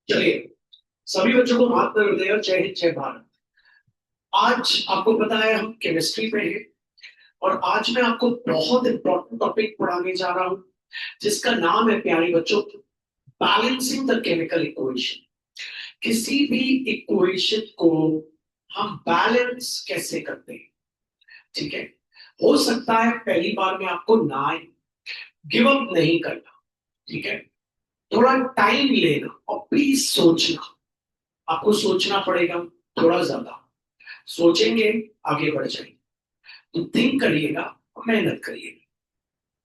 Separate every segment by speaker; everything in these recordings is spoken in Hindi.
Speaker 1: चलिए, सभी बच्चों को महात्मा हृदय और जय हिंद जय भारत। आज आपको पता है हम केमिस्ट्री पे हैं और आज मैं आपको बहुत इंपॉर्टेंट टॉपिक पढ़ाने जा रहा हूं जिसका नाम है प्यारे बच्चों, बैलेंसिंग द केमिकल इक्वेशन। किसी भी इक्वेशन को हम बैलेंस कैसे करते हैं, ठीक है। हो सकता है पहली बार में आपको ना आए, गिव अप नहीं करना, ठीक है। थोड़ा टाइम लेना और प्लीज सोचना, आपको सोचना पड़ेगा, थोड़ा ज्यादा सोचेंगे आगे बढ़ जाएंगे। तो थिंक करिएगा, मेहनत करिएगा।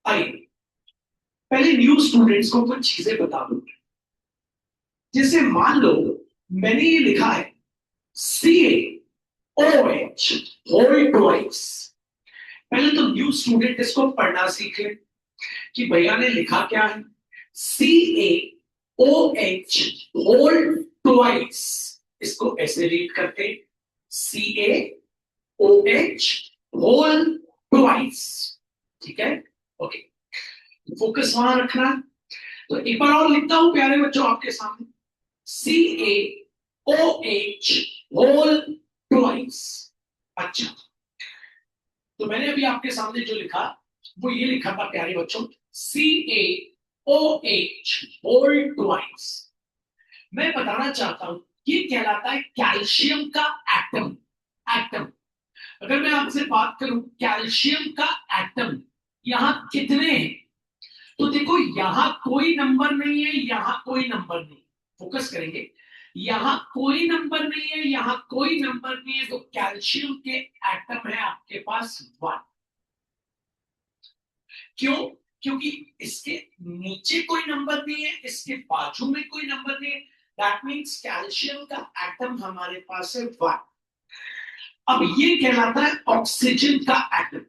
Speaker 1: आइए पहले न्यू स्टूडेंट्स को कुछ चीजें बता दूं। जैसे मान लो मैंने ये लिखा है CaOH होल ट्वाइस। पहले तो न्यू स्टूडेंट इसको पढ़ना सीख ले कि भैया ने लिखा क्या है। CaOH होल ट्वाइस, इसको ऐसे रीड करते हैं, CaOH होल ट्वाइस, ठीक है। ओके, फोकस वहां रखना है। तो एक बार और लिखता हूं प्यारे बच्चों आपके सामने, CaOH होल ट्वाइस। अच्छा, तो मैंने अभी आपके सामने जो लिखा वो ये लिखा था प्यारे बच्चों, CaOH होल ट्वाइस। मैं बताना चाहता हूं ये कहलाता है कैल्शियम का एटम। एटम, अगर मैं आपसे बात करूं कैल्शियम का एटम यहां कितने हैं, तो देखो यहां कोई नंबर नहीं है, यहां कोई नंबर नहीं। फोकस करेंगे, यहां कोई नंबर नहीं है, यहां कोई नंबर नहीं है, तो कैल्शियम के एटम है आपके पास 1। क्यों? क्योंकि इसके नीचे कोई नंबर नहीं है, इसके बाजू में कोई नंबर नहीं है। दैट मीन्स कैल्शियम का एटम हमारे पास है 1। अब ये कहलाता है ऑक्सीजन का एटम।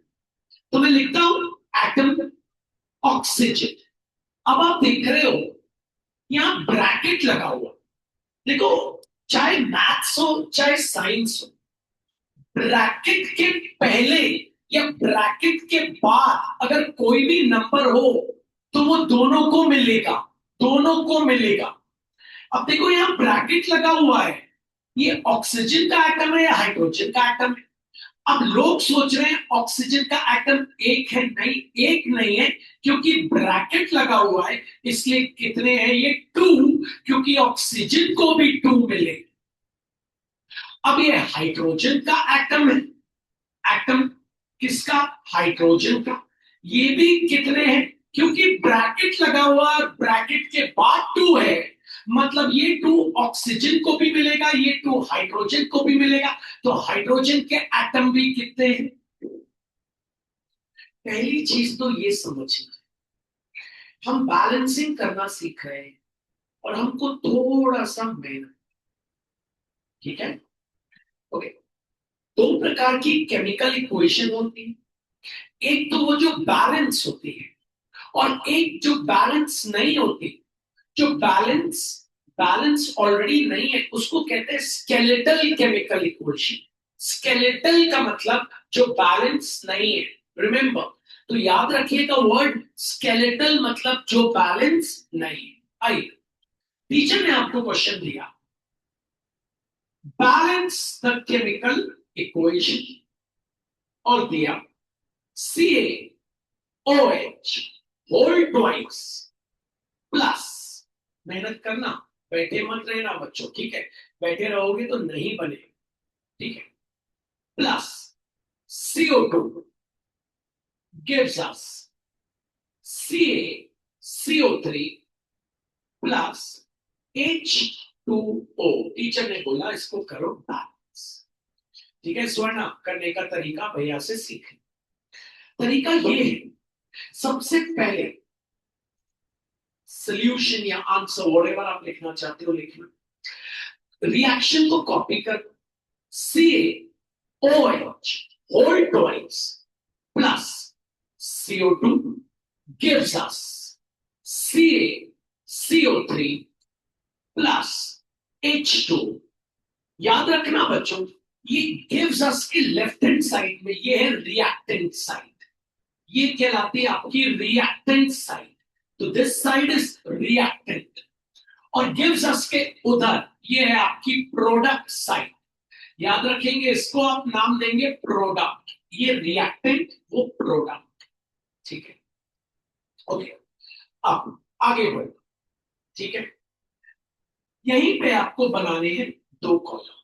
Speaker 1: तो मैं लिखता हूं एटम ऑक्सीजन। अब आप देख रहे हो यहां ब्रैकेट लगा हुआ। देखो, चाहे मैथ्स हो चाहे साइंस हो, ब्रैकेट के पहले या ब्रैकेट के बाद अगर कोई भी नंबर हो तो वो दोनों को मिलेगा, दोनों को मिलेगा। अब देखो यहां ब्रैकेट लगा हुआ है, ये ऑक्सीजन का एटम है या हाइड्रोजन का एटम है। अब लोग सोच रहे हैं ऑक्सीजन का एटम एक है, नहीं एक नहीं है, क्योंकि ब्रैकेट लगा हुआ है इसलिए कितने हैं ये 2, क्योंकि ऑक्सीजन को भी 2 मिले। अब ये हाइड्रोजन का एटम है, एटम किसका, हाइड्रोजन का। ये भी कितने हैं, क्योंकि ब्रैकेट लगा हुआ है, ब्रैकेट के बाद 2 है, मतलब ये 2 ऑक्सीजन को भी मिलेगा, ये 2 हाइड्रोजन को भी मिलेगा। तो हाइड्रोजन के एटम भी कितने हैं। पहली चीज तो ये समझना, हम बैलेंसिंग करना सीख रहे हैं और हमको थोड़ा सा मेहनत, ठीक है। ओके, दो प्रकार की केमिकल इक्वेशन होती है। एक तो वो जो बैलेंस होती है और एक जो बैलेंस नहीं होती। जो बैलेंस बैलेंस ऑलरेडी नहीं है उसको कहते हैं स्केलेटल केमिकल इक्वेशन। स्केलेटल का मतलब जो बैलेंस नहीं है, रिमेंबर। तो याद रखिएगा वर्ड स्केलेटल, मतलब जो बैलेंस नहीं है। आइए, टीचर ने आपको क्वेश्चन दिया, बैलेंस द केमिकल इक्वेशन, और दिया CaOH होल ट्वाइस प्लस, मेहनत करना, बैठे मत रहना बच्चों, ठीक है। बैठे रहोगे तो नहीं बनेगा, ठीक है। Plus CO2 gives us CaCO3 plus H2O। Teacher ने बोला इसको करो बैलेंस, ठीक है। स्वर्ण करने का तरीका भैया से सीखें। तरीका ये है, सबसे पहले सोल्यूशन या आंसर व्हाटएवर आप लिखना चाहते हो लिखना, रिएक्शन को कॉपी कर, CaOH whole twice plus CO2 gives us CaCO3 plus H2। याद रखना बच्चों, ये गिव्स अस के लेफ्ट हैंड साइड में ये है रिएक्टेंट साइड, ये कहलाती है आपकी रिएक्टेंट साइड। तो दिस साइड इज रिएक्टेंट। और गिव्स अस के उधर ये है आपकी प्रोडक्ट साइड। याद रखेंगे इसको, आप नाम देंगे प्रोडक्ट, ये रिएक्टेंट वो प्रोडक्ट। ठीक है, ओके। अब आगे बढ़ो, ठीक है। यहीं पे आपको बनाने हैं दो कॉलम,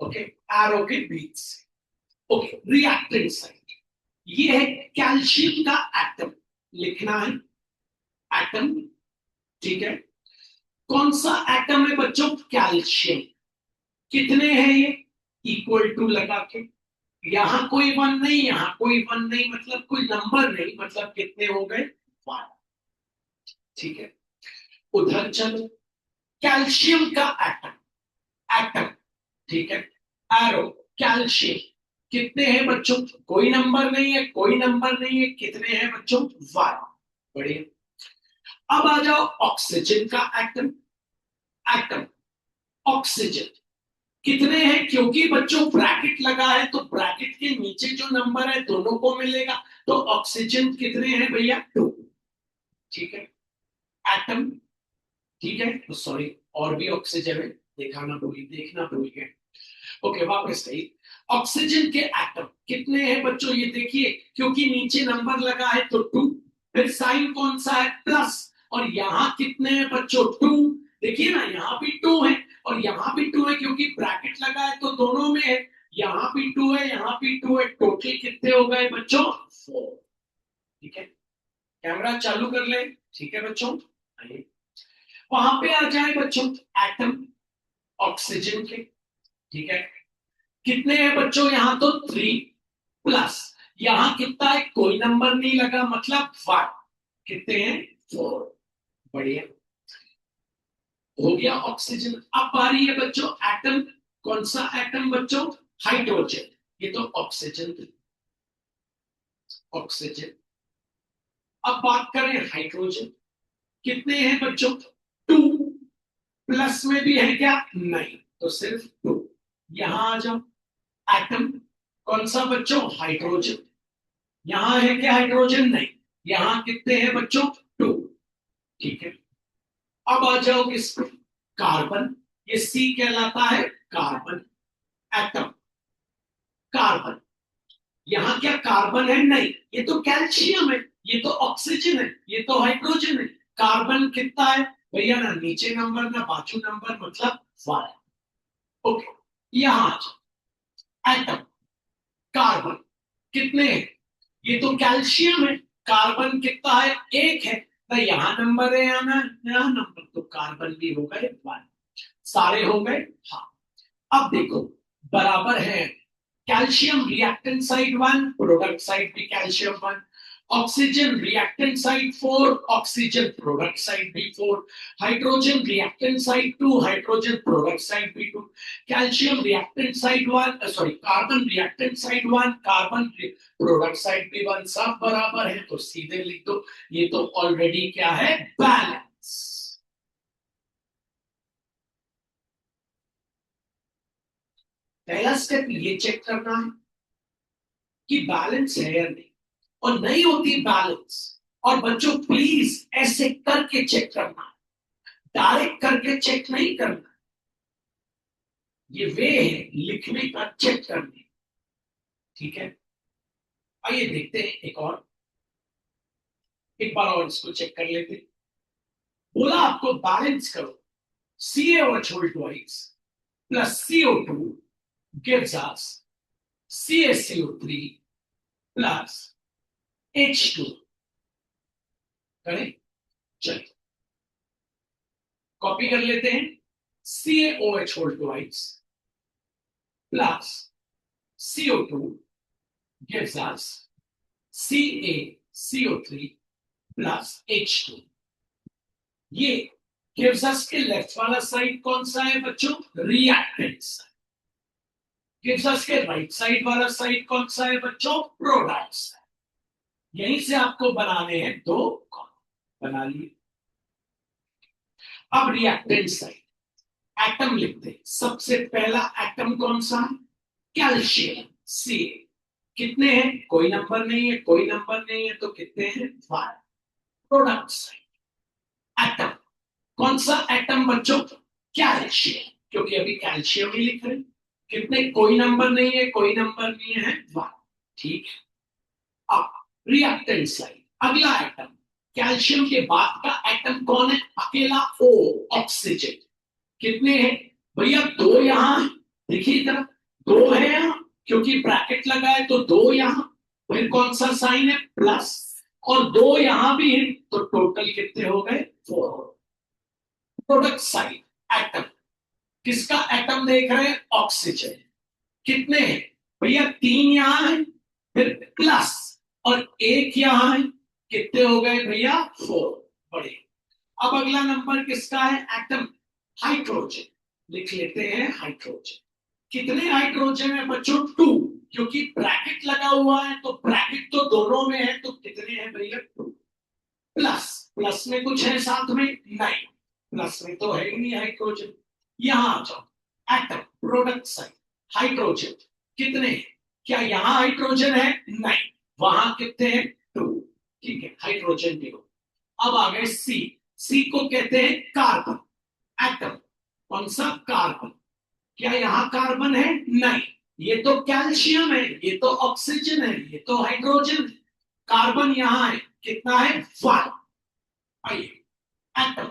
Speaker 1: ओके, एरो के बीच से। ओके, रिएक्टेंट साइड ये है कैल्शियम का एटम, लिखना है एटम, ठीक है। कौन सा एटम है बच्चों? कैल्शियम। कितने हैं ये? इक्वल टू लगा के, यहां कोई वन नहीं, यहां कोई वन नहीं, मतलब कोई नंबर नहीं, मतलब कितने हो गए? वन। ठीक है, उधर चलो, कैल्शियम का एटम, एटम, ठीक है, एरो, कैल्शियम। कितने हैं बच्चों? कोई नंबर नहीं है, कोई नंबर नहीं है, कितने हैं बच्चों? वन। बढ़िया। अब आ जाओ ऑक्सीजन का एटम, एटम, ऑक्सीजन। कितने हैं? क्योंकि बच्चों ब्रैकेट लगा है तो ब्रैकेट के नीचे जो नंबर है दोनों को मिलेगा, तो ऑक्सीजन कितने हैं भैया? टू। ठीक है, एटम, ठीक है, तो सॉरी, और भी ऑक्सीजन है, देखना भूल गए। ओके, वापस सही। ऑक्सीजन के एटम कितने हैं बच्चों? ये देखिए, क्योंकि नीचे नंबर लगा है तो टू, फिर साइन कौन सा है? प्लस। और यहां कितने हैं बच्चों? टू। देखिए ना, यहां भी टू है और यहां भी टू है, क्योंकि ब्रैकेट लगा है तो दोनों में है। यहां भी टू है, यहां भी टू है, टोटल कितने हो गए बच्चों? फोर। ठीक है, कैमरा चालू कर ले, ठीक है बच्चों। आइए, वहां पे आ जाए बच्चों एटम ऑक्सीजन के, ठीक है। कितने हैं बच्चों? यहां तो थ्री, प्लस यहां कितना है? कोई नंबर नहीं लगा, मतलब वन। कितने हैं? फोर। बढ़िया, हो गया ऑक्सीजन। अब बारी है बच्चों एटम। कौन सा एटम बच्चों? हाइड्रोजन। ये तो ऑक्सीजन थी, ऑक्सीजन। अब बात करें हाइड्रोजन, कितने हैं बच्चों? टू। प्लस में भी है क्या? नहीं, तो सिर्फ टू। यहां आ जाओ, एटम कौन सा बच्चों? हाइड्रोजन। यहां है क्या हाइड्रोजन? नहीं। यहां कितने हैं बच्चों? टू। ठीक है, अब आ जाओ किस पे? कार्बन। ये सी कहलाता है कार्बन, एटम, कार्बन। यहां क्या कार्बन है? नहीं, ये तो कैल्शियम है, ये तो ऑक्सीजन है, ये तो हाइड्रोजन है। कार्बन कितना है भैया? ना नीचे नंबर ना बाजू नंबर, मतलब वन। ओके, यहां आ जाओ, एटम, कार्बन। कितने हैं? ये तो कैल्शियम है, कार्बन कितना है? एक है ना, यहां नंबर है या ना यहां नंबर, तो कार्बन भी हो गए वन। सारे हो गए, हाँ। अब देखो, बराबर है, calcium reactant side one, product side भी calcium one. Oxygen reactant side four, oxygen product side भी four. Hydrogen reactant side two, hydrogen product side भी two. Calcium reactant side one, sorry, carbon reactant side one, carbon product side भी वन, सब बराबर है, तो सीधे लिख दो। ये तो ऑलरेडी क्या है? बैलेंस। पहला स्टेप ये चेक करना है कि बैलेंस है या नहीं, और नहीं होती बैलेंस। और बच्चों प्लीज ऐसे करके चेक करना, डायरेक्ट करके चेक नहीं करना। ये वे है लिखने का, चेक करने। ठीक है, आइए देखते हैं एक बार और इसको चेक कर लेते हैं। बोला आपको बैलेंस करो, CaOH whole twice plus CO2 gives us CaCO3 plus H2। करें, चलिए कॉपी कर लेते हैं। CaOH whole twice plus CO2 gives us CaCO3 plus H2। ये gives us के लेफ्ट वाला साइड कौन सा है बच्चों? Reactant side. गिव्स अस के राइट साइड वाला साइड कौन सा है बच्चों? Product side. यहीं से आपको बनाने हैं दो कॉलम, बना लिए। अब रिएक्टेंट साइड एटम लिखते हैं। सबसे पहला एटम कौन सा है? कैल्शियम, सी। कितने हैं? कोई नंबर नहीं है, कोई नंबर नहीं है, तो कितने हैं? वन। प्रोडक्ट साइड एटम कौन सा एटम बच्चों? कैल्शियम, क्योंकि अभी कैल्शियम ही लिख रहे हैं। कितने? कोई नंबर नहीं है, कोई नंबर नहीं है, 1। ठीक है। अब रिएक्टेंट साइड, अगला एटम, कैल्शियम के बाद का एटम कौन है? अकेला ओ, ऑक्सीजन। कितने हैं भैया? 2 यहां है, देखिए इधर 2 है यहां, क्योंकि ब्रैकेट लगा है तो 2 यहां। फिर कौन सा साइन है? प्लस। और 2 यहां भी है, तो टोटल कितने हो गए? 4। प्रोडक्ट साइड एटम, किसका एटम देख रहे हैं? ऑक्सीजन। कितने हैं भैया? 3 यहां है, फिर प्लस, और 1 यहां है। कितने हो गए भैया? 4। बड़े। अब अगला नंबर किसका है? Atom hydrogen. लिख लेते हैं हाइड्रोजन। कितने हाइड्रोजन है बच्चों? 2, क्योंकि ब्रैकेट लगा हुआ है तो ब्रैकेट तो दोनों में है, तो कितने हैं भैया? 2। प्लस, प्लस में कुछ है साथ में? नहीं, प्लस में तो है ही नहीं हाइड्रोजन। यहां आ जाओ, एटम प्रोडक्ट साइड, हाइड्रोजन। कितने? क्या यहां हाइड्रोजन है? नहीं, वहां कितने हैं? 2। ठीक है, हाइड्रोजन भी हो। अब आ गए सी। सी को कहते हैं कार्बन एटम। कौन सा? कार्बन। क्या यहां कार्बन है? नहीं, ये तो कैल्शियम है, ये तो ऑक्सीजन है, ये तो हाइड्रोजन है। कार्बन यहां है, कितना है? 1। आइए, एटम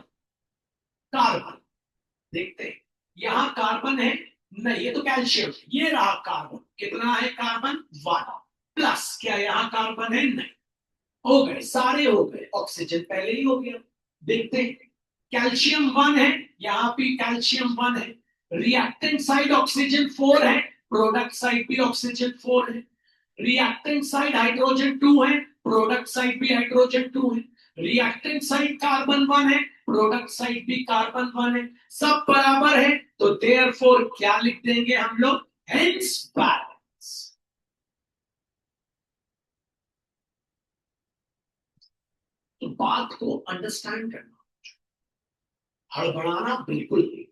Speaker 1: कार्बन देखते हैं। यहां कार्बन है? नहीं, ये तो कैल्शियम है। ये रहा कार्बन, कितना है कार्बन? 1। प्लस, क्या यहां कार्बन है? नहीं। हो गए, सारे हो गए। ऑक्सीजन पहले ही हो गया। देखते हैं, कैल्शियम 1 है, यहां भी कैल्शियम 1 है। रिएक्टेंट साइड ऑक्सीजन 4 है, प्रोडक्ट साइड भी ऑक्सीजन 4 है। रिएक्टेंट साइड हाइड्रोजन 2 है, प्रोडक्ट साइड भी हाइड्रोजन 2 है। रिएक्टेंट साइड कार्बन 1 है, प्रोडक्ट साइड भी कार्बन 1 है। सब बराबर है, तो देयरफॉर क्या लिख देंगे हम लोग? Hence balance. तो बात को अंडरस्टैंड करना, हड़बड़ाना बिल्कुल नहीं।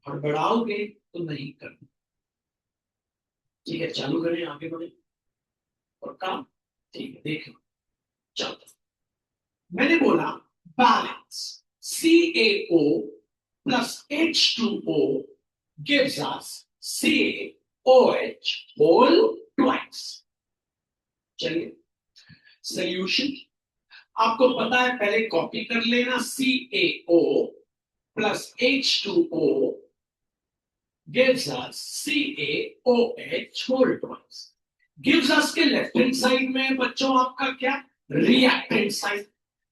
Speaker 1: हड़बड़ाओगे तो नहीं करना। ठीक है, चालू करें, आगे बढ़े और काम। ठीक है, देखो, चलो। मैंने बोला balance, CaO plus H2O gives us CaOH whole twice। चलिए, सोल्यूशन आपको पता है, पहले कॉपी कर लेना। CaO plus H2O gives us CaOH whole twice। gives us के लेफ्ट हैंड साइड में बच्चों आपका क्या? Reactant side.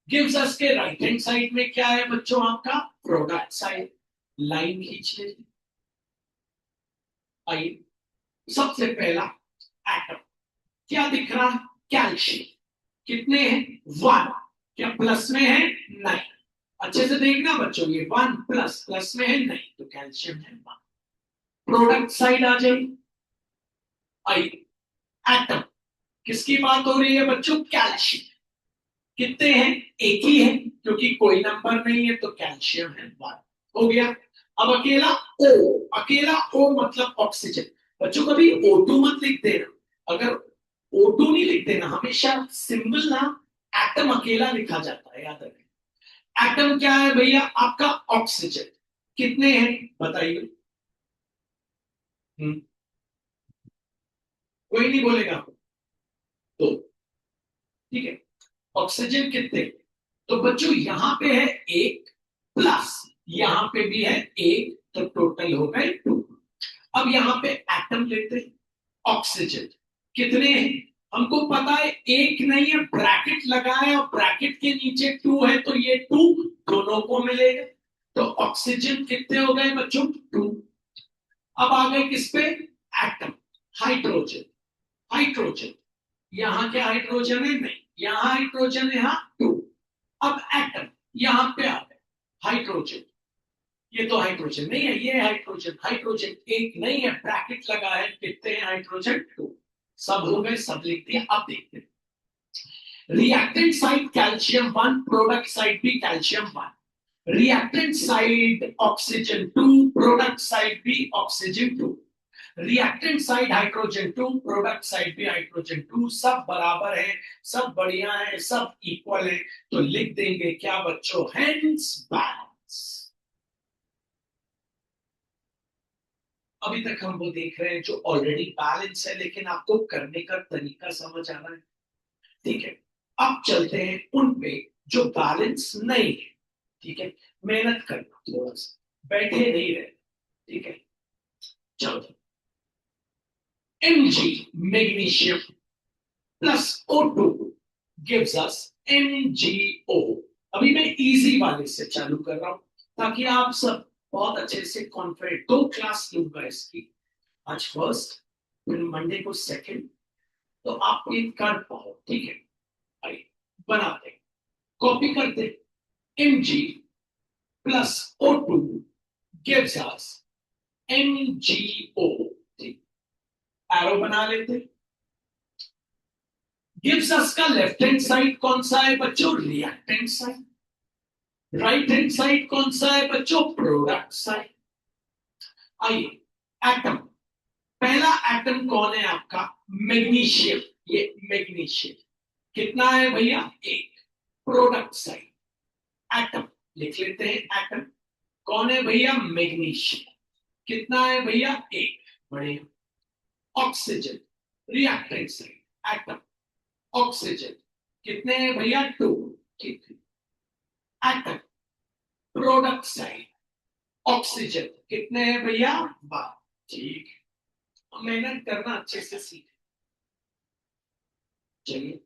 Speaker 1: gives us के राइट हैंड साइड में क्या है बच्चों? आपका प्रोडक्ट साइड। लाइन खींच लेते। आइए, सबसे पहला एटम क्या दिख रहा है? कैल्शियम। कितने हैं? 1। क्या प्लस में है? नहीं। अच्छे से देखना बच्चों, ये 1 प्लस, प्लस में है नहीं, तो कैल्शियम है 1। प्रोडक्ट साइड आ जाए। आइए, एटम किसकी बात हो रही है बच्चों? कैल्शियम। कितने हैं? एक ही है, क्योंकि कोई नंबर नहीं है, तो कैल्शियम है 1। हो गया। अब अकेला O, अकेला O मतलब ऑक्सीजन। बच्चों कभी O2 मत लिख देना। अगर O2 नहीं लिख देना, हमेशा सिंबल ना एटम अकेला लिखा जाता है, याद रखें। एटम क्या है भैया? आपका ऑक्सीजन। कितने हैं बताइए? कोई नहीं बोलेगा तो। ठीक है, ऑक्सीजन कितने? तो बच्चों यहां पे है 1 प्लस, यहां पे भी है 1, तो टोटल हो गए 2। अब यहां पे एटम लेते हैं, ऑक्सीजन। कितने हैं? हमको पता है 1 नहीं है, ब्रैकेट लगा है और ब्रैकेट के नीचे 2 है, तो ये 2 दोनों को मिलेगा। तो ऑक्सीजन कितने हो गए बच्चों? 2। अब आ गए किस पे? Atom hydrogen. हाइड्रोजन, यहां क्या हाइड्रोजन है? नहीं, यहां हाइड्रोजन है, यहां 2। अब एटम यहां पे आ गए, हाइड्रोजन। ये तो हाइड्रोजन नहीं है, ये हाइड्रोजन। हाइड्रोजन 1 नहीं है, ब्रैकेट लगा है। कितने हैं हाइड्रोजन? 2। सब हो गए, सब लिख दिया। अब देखते हैं, reactant side calcium 1, product side भी calcium 1। Reactant side oxygen 2, product side भी oxygen 2। Reactant side hydrogen 2, product side भी हाइड्रोजन 2, सब बराबर है, सब बढ़िया है, सब इक्वल है, तो लिख देंगे क्या बच्चों, हेंस बैलेंस। अभी तक हम वो देख रहे हैं जो ऑलरेडी बैलेंस है, लेकिन आपको करने का तरीका समझ आ रहा है, ठीक है। अब चलते हैं उन पे जो बैलेंस नहीं है, ठीक है। मेहनत करना थोड़ा सा, बैठे नहीं रहे, ठीक है। चलो, Mg magnesium plus O2 gives us MgO। अभी मैं इजी वाले से चालू कर रहा हूं ताकि आप सब बहुत अच्छे से कॉन्फिडेंट, 2 क्लास लूंगा इसकी, आज फर्स्ट, फिर मंडे को सेकंड, तो आप ये कर पाओ, ठीक है। आइए बनाते, कॉपी करते, Mg plus O2 gives us MgO, ठीक, एरो बना लेते। गिव्स अस का लेफ्ट हैंड साइड कौन सा है बच्चों, reactant side. Right hand side कौन सा है बच्चों, प्रोडक्ट साइड। आइए, एटम, पहला एटम कौन है आपका, मैग्नीशियम, ये मैग्नीशियम कितना है भैया, एक, प्रोडक्ट साइड, एटम लिख लेते हैं, एटम कौन है भैया, मैग्नीशियम, कितना है भैया, एक, बढ़िया। Oxygen, reactant side, atom, oxygen कितने हैं भैया, टू, ठीक है। एटम, प्रोडक्ट साइड, ऑक्सीजन कितने हैं भैया, वन, ठीक है। मेहनत करना अच्छे से सीख, चलिए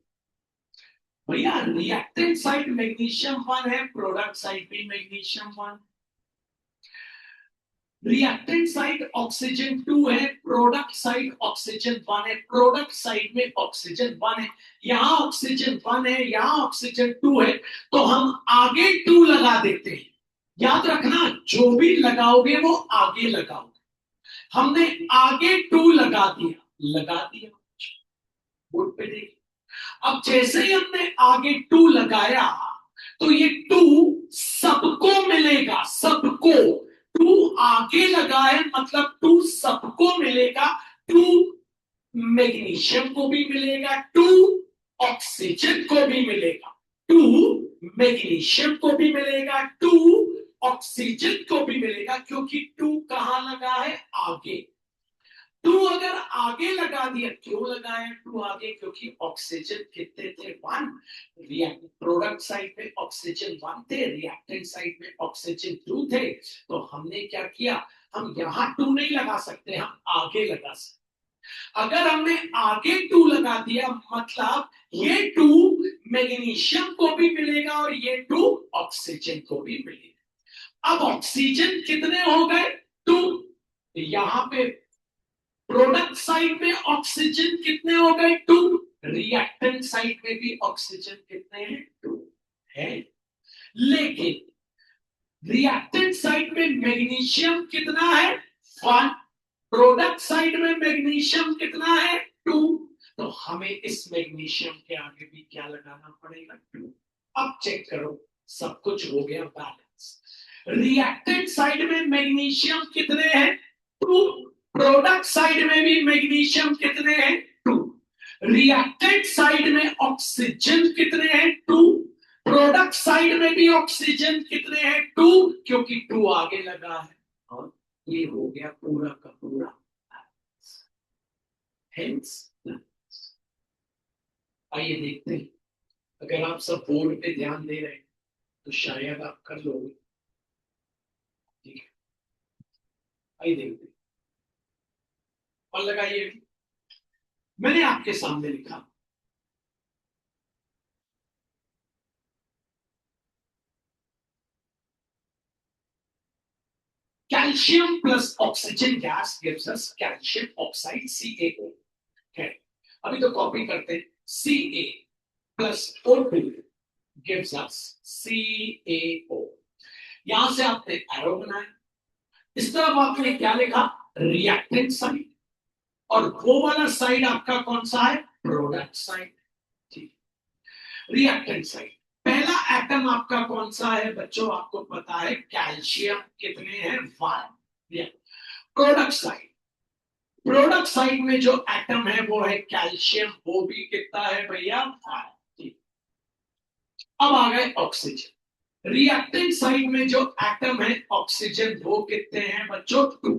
Speaker 1: भैया, रिएक्टेंट साइड मैग्नीशियम वन है, प्रोडक्ट साइड भी magnesium one, reactant side oxygen 2 है, प्रोडक्ट साइड ऑक्सीजन 1 है, प्रोडक्ट साइड में ऑक्सीजन 1 है, यहां ऑक्सीजन 1 है, यहां ऑक्सीजन 2 है, तो हम आगे 2 लगा देते हैं। याद रखना, जो भी लगाओगे वो आगे लगाओगे, हमने आगे 2 लगा दिया, लगा दिया, बोर्ड पे देखिए। अब जैसे ही हमने आगे 2 लगाया, तो ये 2 सबको मिलेगा, सबको, 2 आगे लगाए मतलब 2 सबको मिलेगा, 2 मैग्नीशियम को भी मिलेगा, 2 ऑक्सीजन को भी मिलेगा, 2 मैग्नीशियम को भी मिलेगा, 2 ऑक्सीजन को भी मिलेगा, क्योंकि 2 कहां लगा है, आगे। 2 अगर आगे लगा दिया, क्यों लगाया 2 आगे, क्योंकि ऑक्सीजन कितने थे, 1, प्रोडक्ट साइड में ऑक्सीजन 1 थे, रिएक्टेंट साइड में ऑक्सीजन 2 थे, तो हमने क्या किया, हम यहां 2 नहीं लगा सकते, हम आगे लगा सकते। अगर हमने आगे 2 लगा दिया, मतलब ये 2 मैग्नीशियम को भी मिलेगा और ये 2 ऑक्सीजन को भी मिलेगा। अब ऑक्सीजन कितने हो गए, 2, यहां पे प्रोडक्ट साइड में ऑक्सीजन कितने हो गए, 2, रिएक्टेंट साइड में भी ऑक्सीजन कितने हैं, 2 है, लेकिन रिएक्टेंट साइड में मैग्नीशियम कितना है, 1, प्रोडक्ट साइड में मैग्नीशियम कितना है, 2, तो हमें इस मैग्नीशियम के आगे भी क्या लगाना पड़ेगा, 2। अब चेक करो, सब कुछ हो गया बैलेंस। रिएक्टेंट साइड में मैग्नीशियम कितने हैं, 2, प्रोडक्ट साइड में भी मैग्नीशियम कितने हैं, 2, रिएक्टेंट साइड में ऑक्सीजन कितने हैं, 2, प्रोडक्ट साइड में भी ऑक्सीजन कितने हैं, 2, क्योंकि 2 आगे लगा है, और ये हो गया पूरा का पूरा हेंस। आइए देखते हैं, अगर आप सब बोर्ड पे ध्यान दे रहे हैं तो शायद आप कर लोगे, ठीक है। आइए देखते हैं, और लगाइए, मैंने आपके सामने लिखा, calcium plus oxygen gas gives us calcium oxide CaO, है। अभी तो कॉपी करते हैं, Ca plus O2 gives us CaO। यहां से आपने एरो बनाया, इस तरफ आपने क्या लिखा, रिएक्टेंट साइड, और वो वाला साइड आपका कौन सा है, प्रोडक्ट साइड, ठीक। रिएक्टेंट साइड, पहला एटम आपका कौन सा है बच्चों, आपको पता है, कैल्शियम कितने हैं, 1, प्रोडक्ट साइड, प्रोडक्ट साइड में जो एटम है वो है कैल्शियम, वो भी कितना है भैया 5। अब आ गए ऑक्सीजन। रिएक्टेंट साइड में जो एटम है ऑक्सीजन, वो कितने हैं बच्चों 2।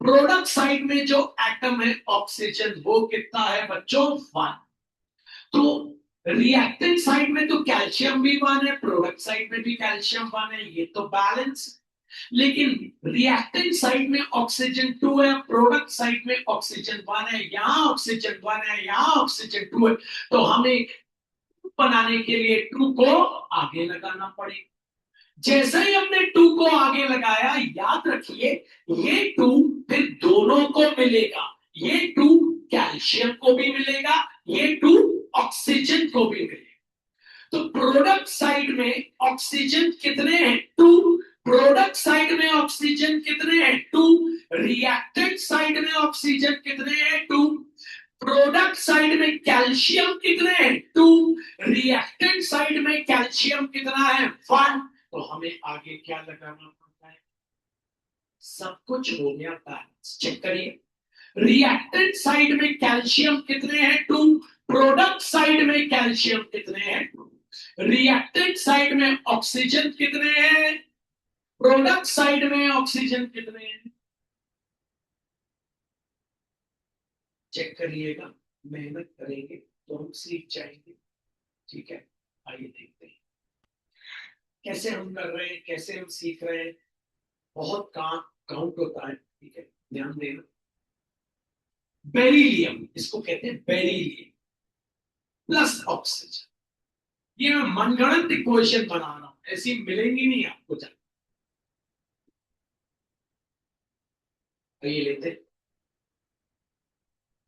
Speaker 1: प्रोडक्ट साइड में जो एटम है ऑक्सीजन, वो कितना है बच्चों 1। तो रिएक्टेंट साइड में तो कैल्शियम भी 1 है, प्रोडक्ट साइड में भी कैल्शियम 1 है, ये तो बैलेंस। लेकिन रिएक्टेंट साइड में ऑक्सीजन 2 है, प्रोडक्ट साइड में ऑक्सीजन 1 है, यहां ऑक्सीजन 1 है, यहां ऑक्सीजन 2 है। तो हमें बनाने के लिए 2 को आगे लगाना पड़ेगा। जैसे ही हमने 2 को आगे लगाया, याद रखिए ये 2 फिर दोनों को मिलेगा। ये 2 कैल्शियम को भी मिलेगा, ये 2 ऑक्सीजन को भी मिलेगा। तो प्रोडक्ट साइड में ऑक्सीजन कितने हैं 2। प्रोडक्ट साइड में ऑक्सीजन कितने हैं 2। रिएक्टेंट साइड में ऑक्सीजन कितने हैं 2। प्रोडक्ट साइड में कैल्शियम कितने हैं 2। रिएक्टेंट साइड में कैल्शियम कितना है 1। तो हमें आगे क्या लगाना पड़ता है, सब कुछ हो गया बैलेंस। चेक करिए, रिएक्टेंट साइड में कैल्शियम कितने हैं 2। प्रोडक्ट साइड में कैल्शियम कितने हैं 2। रिएक्टेंट साइड में ऑक्सीजन कितने हैं, प्रोडक्ट साइड में ऑक्सीजन कितने हैं। चेक करिएगा, मेहनत करेंगे तो हम सीख जाएंगे। ठीक है, आइए देखते हैं कैसे हम कर रहे हैं, कैसे हम सीख रहे हैं। बहुत काम काउंट होता है, ठीक है, ध्यान देना। बेरिलियम, इसको कहते हैं बेरिलियम प्लस ऑक्सीजन। ये मैं मनगढ़ंत इक्वेशन बना रहा हूं, ऐसी मिलेंगी नहीं आपको। तो ये लेते हैं,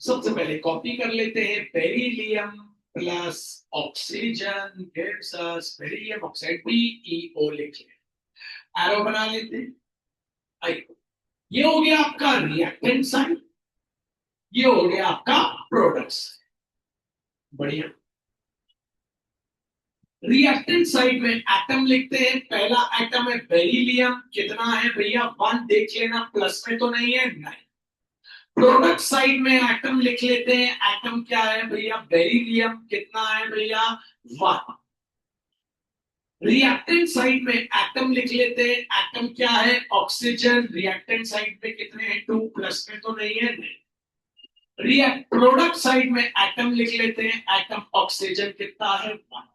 Speaker 1: सबसे पहले कॉपी कर लेते हैं। Beryllium plus oxygen gives us beryllium oxide BeO लिख लें, एरो बना लेते हैं। आइए, ये हो गया आपका रिएक्टेंट साइड, ये हो गया आपका प्रोडक्ट। बढ़िया। रिएक्टेंट साइड में एटम लिखते हैं, पहला एटम है बेरिलियम, कितना है भैया 1, देख लेना, प्लस में तो नहीं है, नहीं। प्रोडक्ट साइड में एटम लिख लेते हैं, एटम क्या है भैया बेरिलियम, कितना है भैया 1। रिएक्टेंट साइड में एटम लिख लेते हैं, एटम क्या है ऑक्सीजन, रिएक्टेंट साइड में कितने हैं 2, प्लस में तो नहीं है, नहीं। रिएक्ट प्रोडक्ट साइड में एटम लिख लेते हैं, एटम ऑक्सीजन कितना है 1।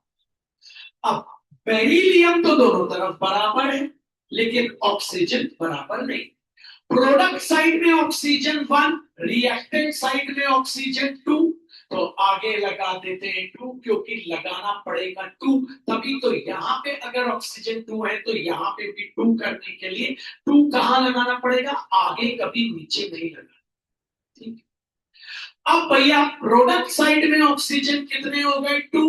Speaker 1: अब बेरिलियम तो दोनों तरफ बराबर है, लेकिन ऑक्सीजन बराबर नहीं। प्रोडक्ट साइड में ऑक्सीजन 1, रिएक्टेंट साइड में ऑक्सीजन 2। तो आगे लगा देते हैं 2, क्योंकि लगाना पड़ेगा 2, तभी तो यहां पे अगर ऑक्सीजन 2 है तो यहां पे भी 2 करने के लिए 2 कहां लगाना पड़ेगा, आगे, कभी नीचे नहीं लगाना। ठीक। अब भैया प्रोडक्ट साइड में ऑक्सीजन कितने हो गए 2,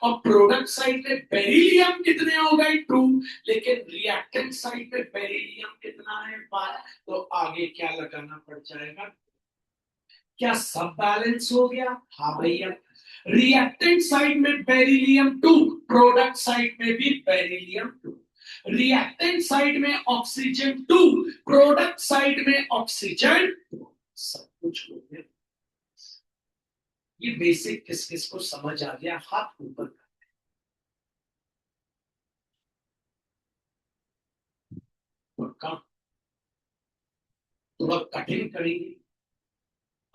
Speaker 1: और प्रोडक्ट साइड में बेरिलियम कितने हो गए 2, लेकिन रिएक्टेंट साइड में बेरिलियम कितना है 1। तो आगे क्या लगाना पड़ जाएगा, क्या सब बैलेंस हो गया, हाँ भैया। रिएक्टेंट साइड में बेरिलियम 2, प्रोडक्ट साइड में भी बेरिलियम 2। रिएक्टेंट साइड में ऑक्सीजन 2, प्रोडक्ट साइड में ऑक्सीजन 2। सब कुछ हो गया। ये बेसिक किस किस को समझ आ गया, हाथ ऊपर कर। पक्का, थोड़ा कठिन करेंगे,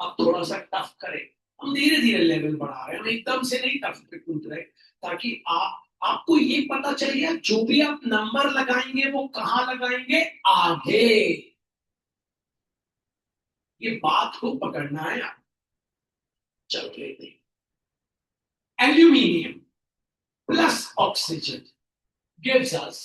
Speaker 1: अब थोड़ा सा टफ करें। हम धीरे धीरे लेवल बढ़ा रहे हैं, हम एकदम से नहीं टफ पे कूद रहे, ताकि आपको ये पता चल गया जो भी आप नंबर लगाएंगे वो कहां लगाएंगे, आगे। ये बात को पकड़ना है आप। चल लेते हैं, aluminium plus oxygen gives us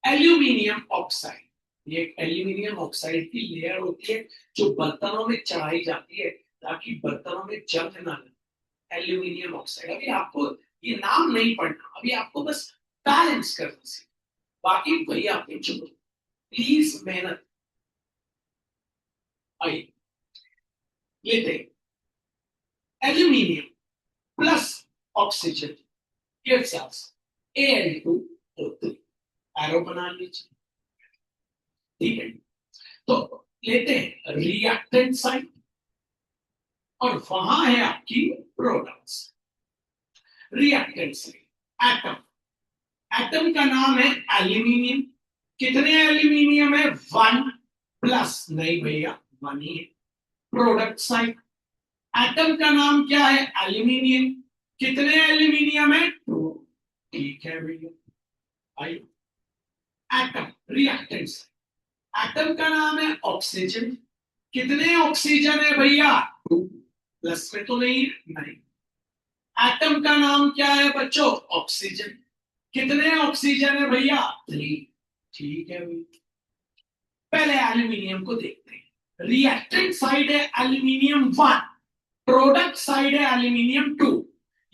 Speaker 1: aluminium oxide. ये एल्यूमिनियम ऑक्साइड की लेयर होती है जो बर्तनों में चढ़ाई जाती है ताकि बर्तनों में जंग ना लगे। एल्यूमिनियम ऑक्साइड, अभी आपको ये नाम नहीं पढ़ना, अभी आपको बस बैलेंस करना सीखना, बाकी वही आपने चुनो। प्लीज मेहनत। आइए लेते हैं, aluminium plus oxygen gives us Al2O3, arrow बना लीजिए। ठीक है, तो लेते हैं रिएक्टेंट साइड और वहां है आपकी products. Reactant side atom, atom का नाम है एल्यूमिनियम। कितने एल्यूमिनियम है? 1+, नहीं भैया 1 ही है। प्रोडक्ट साइड, एटम का नाम क्या है? एल्यूमिनियम। कितने एल्यूमिनियम है? 2। ठीक है भैया, आइए एटम रिएक्टेंट साइड। एटम का नाम है ऑक्सीजन। कितने ऑक्सीजन है भैया? 2। प्लस में तो नहीं है, नहीं। एटम का नाम क्या है बच्चों? ऑक्सीजन। कितने ऑक्सीजन है भैया? 3। ठीक है भैया, पहले एल्यूमिनियम को देखते हैं। रिएक्टेंट साइड है एल्यूमिनियम 1, प्रोडक्ट साइड है एल्यूमिनियम 2।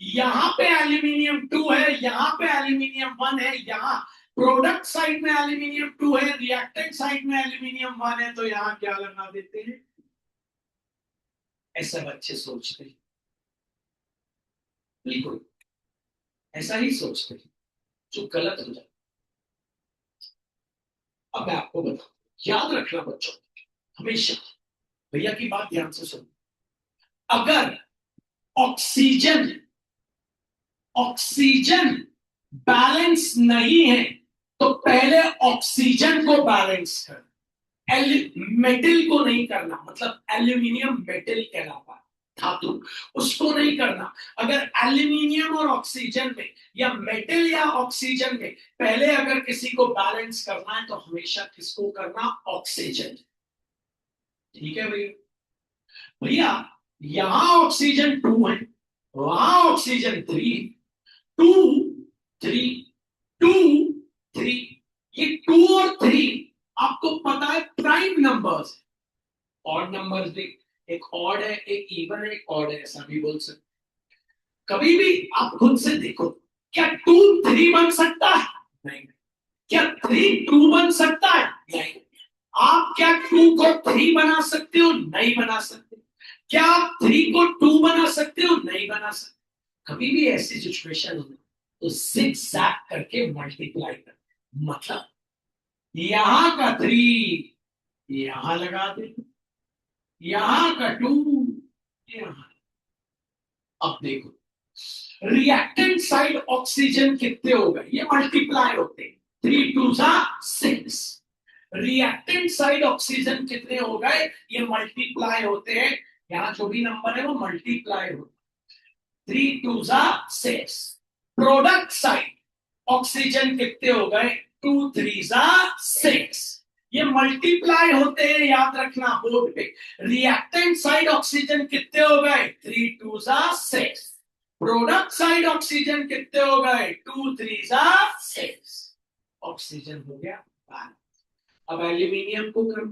Speaker 1: यहां पे एल्यूमिनियम 2 है, यहां पे एल्यूमिनियम 1 है। यहां प्रोडक्ट साइड में एल्यूमिनियम 2 है, रिएक्टेंट साइड में एल्यूमिनियम 1 है। तो यहां क्या लगा देते हैं? ऐसा बच्चे सोचते हैं, बिल्कुल ऐसा ही सोचते हैं, जो गलत हो जाता। अब मैं आपको बताऊं, याद रखना बच्चों, हमेशा भैया की बात ध्यान से सुनो। अगर ऑक्सीजन ऑक्सीजन बैलेंस नहीं है तो पहले ऑक्सीजन को बैलेंस कर। मेटल को नहीं करना, मतलब एल्यूमिनियम मेटल कहलाता है, धातु, उसको नहीं करना। अगर एल्यूमिनियम और ऑक्सीजन में या मेटल या ऑक्सीजन में पहले अगर किसी को बैलेंस करना है तो हमेशा किसको करना? ऑक्सीजन। ठीक है भैया? भैया यहां ऑक्सीजन 2 है, वहां ऑक्सीजन 3, 2 3 2 3। ये 2 और 3 आपको पता है प्राइम नंबर्स, ऑड नंबर्स भी। एक ऑड है, एक इवन है, एक ऑड है, ऐसा भी बोल सकते। कभी भी आप खुद से देखो, क्या 2 3 बन सकता है? नहीं। क्या 3 2 बन सकता है? नहीं। आप क्या 2 को 3 बना सकते हो? नहीं बना सकते। क्या आप 3 को 2 बना सकते हो? नहीं बना सकते। कभी भी ऐसी सिचुएशन हो तो zigzag करके मल्टीप्लाई कर, मतलब यहां का 3 यहां लगा दे, यहां का 2 यहां। अब देखो, रिएक्टेंट साइड ऑक्सीजन कितने हो गए? ये मल्टीप्लाई होते हैं, 3 2 6। रिएक्टेंट साइड ऑक्सीजन कितने हो गए? ये मल्टीप्लाई होते हैं, यहां जो भी नंबर है वो मल्टीप्लाई होते हैं, 3 2 6। प्रोडक्ट साइड ऑक्सीजन कितने हो गए? 2 3 6। ये मल्टीप्लाई होते हैं, याद रखना बोर्ड पे। रिएक्टेंट साइड ऑक्सीजन कितने हो गए? 3 2 6। प्रोडक्ट साइड ऑक्सीजन कितने हो गए? 2 3 6। ऑक्सीजन हो गया 12। अब एल्यूमिनियम को करो।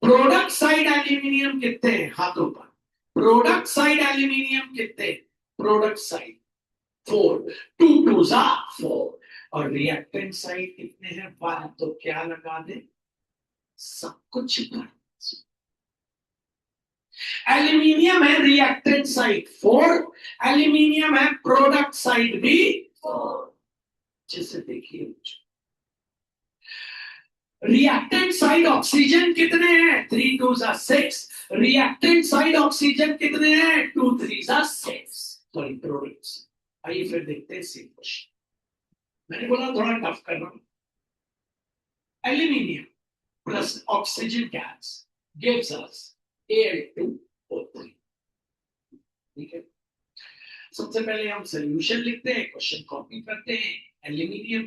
Speaker 1: प्रोडक्ट साइड एल्यूमिनियम कितने हैं? हाथों पर। प्रोडक्ट साइड एल्यूमिनियम कितने? Product side 4, 2 2 4। और रिएक्टेंट साइड कितने हैं? 1। तो क्या लगा दे? सब कुछ पर। एल्यूमिनियम है रिएक्टेंट साइड 4, एल्यूमिनियम है प्रोडक्ट साइड भी 4। जैसे देखिए, रिएक्टेंट साइड ऑक्सीजन कितने हैं? 3 2 6। रिएक्टेंट साइड ऑक्सीजन कितने हैं? 2 3 6। Sorry, products. आइए फिर देखते हैं सेम क्वेश्चन। मैंने बोला थोड़ा टफ करना। Aluminium plus oxygen gas gives us Al2O3। ठीक है, सबसे पहले हम सॉल्यूशन लिखते हैं, क्वेश्चन कॉपी करते हैं। Aluminium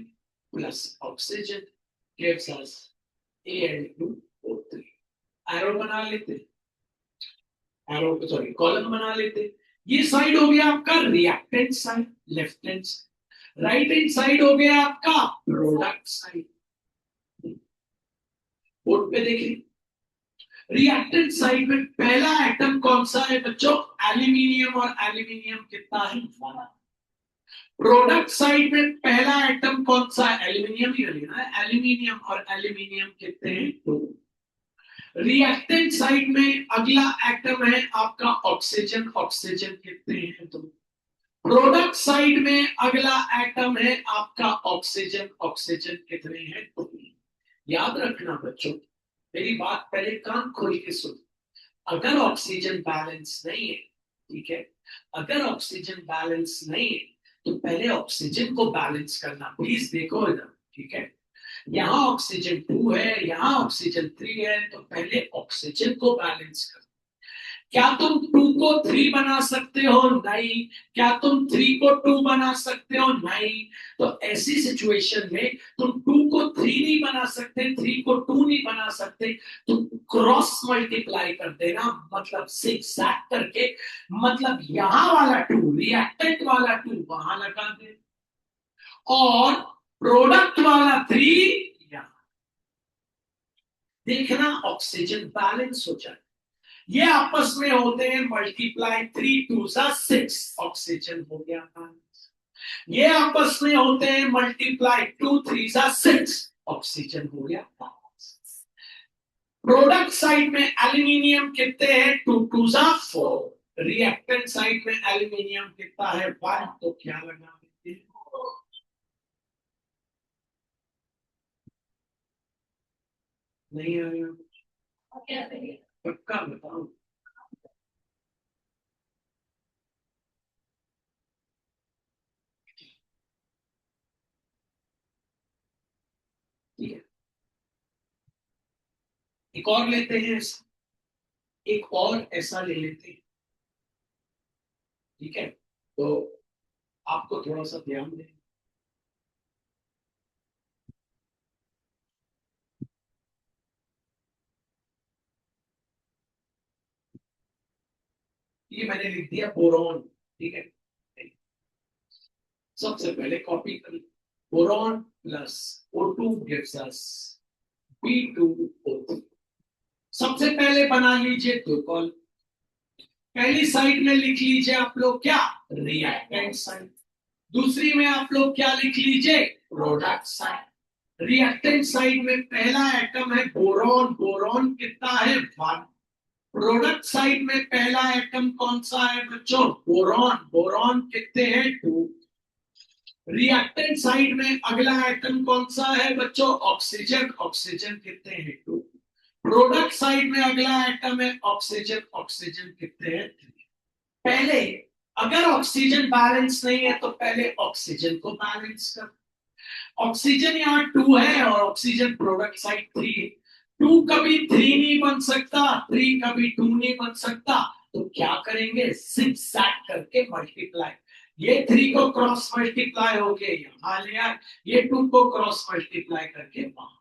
Speaker 1: plus oxygen gives us Al2O3। Arrow बना लेते, एरो सॉरी कॉलम बना लेते। ये साइड हो गया आपका reactant side, left hand side. Right hand side हो गया आपका प्रोडक्ट साइड। बोर्ड पे देखिए, रिएक्टेंट साइड में पहला एटम कौन सा है बच्चों? एल्यूमिनियम। और एल्यूमिनियम कितना है? 1। प्रोडक्ट साइड में पहला एटम कौन सा है? एल्यूमिनियम ही लेना है, एल्यूमिनियम। और एल्यूमिनियम कितने हैं? 2। रिएक्टेंट साइड में अगला एटम है आपका ऑक्सीजन। ऑक्सीजन कितने हैं? 2। प्रोडक्ट साइड में अगला एटम है आपका ऑक्सीजन। ऑक्सीजन कितने हैं? 2। याद रखना बच्चों, मेरी बात पहले कान खोल के सुन। अगर ऑक्सीजन बैलेंस नहीं है, ठीक है, अगर ऑक्सीजन बैलेंस नहीं है तो पहले ऑक्सीजन को बैलेंस करना। प्लीज देखो इधर, ठीक है, यहाँ ऑक्सीजन 2 है, यहाँ ऑक्सीजन 3 है, तो पहले ऑक्सीजन को बैलेंस करो। क्या तुम 2 को 3 बना सकते हो? नहीं। क्या तुम 3 को 2 बना सकते हो? नहीं। तो ऐसी सिचुएशन में तुम 2 को 3 नहीं बना सकते, 3 को 2 नहीं बना सकते, तुम क्रॉस मल्टीप्लाई कर देना, मतलब zigzag करके, मतलब यहां वाला 2 रिएक्टेंट वाला 2 वहां लगा दे और प्रोडक्ट वाला 3 यहां। देखना ऑक्सीजन बैलेंस हो जाए। ये आपस में होते हैं मल्टीप्लाई, 3 2 जा 6, ऑक्सीजन हो गया बैलेंस। ये आपस में होते हैं मल्टीप्लाई, 2 3 जा 6, ऑक्सीजन हो गया बैलेंस। प्रोडक्ट साइड में एल्यूमिनियम कितने हैं? 2 2 जा 4। रिएक्टेंट साइड में एल्यूमिनियम कितना है? 1। तो क्या लगा देते हैं? नहीं आया? पक्का बताओ। ठीक है, एक और लेते हैं, एक और ऐसा ले लेते हैं, ठीक है, तो आपको थोड़ा सा ध्यान दें। ये मैंने लिख दिया बोरॉन, ठीक है। सबसे पहले कॉपी कर, boron plus O2 gives us B2O3। सबसे पहले बना लीजिए दो कॉल। पहली साइड में लिख लीजिए आप लोग क्या? Reactant side. दूसरी में आप लोग क्या लिख लीजिए? Product side. रिएक्टेंट साइड में पहला एटम है बोरॉन, बोरॉन कितना है? 1। प्रोडक्ट साइड में पहला एटम कौन सा है बच्चों? बोरॉन, बोरॉन कितने हैं? 2। रिएक्टेंट साइड में अगला एटम कौन सा है बच्चों? ऑक्सीजन, ऑक्सीजन कितने हैं? 2। प्रोडक्ट साइड में अगला एटम है ऑक्सीजन, ऑक्सीजन कितने हैं? 3। पहले अगर ऑक्सीजन बैलेंस नहीं है तो पहले ऑक्सीजन को बैलेंस कर। ऑक्सीजन यहाँ 2 है और ऑक्सीजन प्रोडक्ट साइड 3 है। 2 कभी 3 नहीं बन सकता, 3 कभी 2 नहीं बन सकता, तो क्या करेंगे? zigzag करके मल्टीप्लाई। ये 3 को क्रॉस मल्टीप्लाई हो गए यहाँ ले आए, ये 2 को क्रॉस मल्टीप्लाई करके वहां।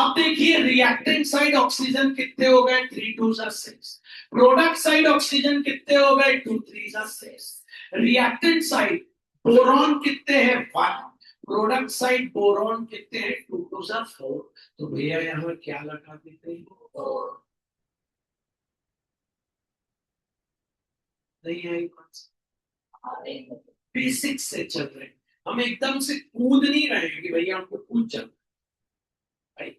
Speaker 1: अब देखिए रिएक्टेंट साइड ऑक्सीजन कितने हो गए? 3 2 जा 6। प्रोडक्ट साइड ऑक्सीजन कितने हो गए? 2 3 जा 6। रिएक्टेंट साइड बोरॉन कितने हैं? 1। प्रोडक्ट साइड बोरॉन कितने हैं? 2 2 जा 4। तो भैया यहाँ क्या लगा देते हैं? और नहीं आई बात, बेसिक से चल रहे हैं हम, एकदम से कूद नहीं रहे हैं कि भैया हमको कूद चल भाई।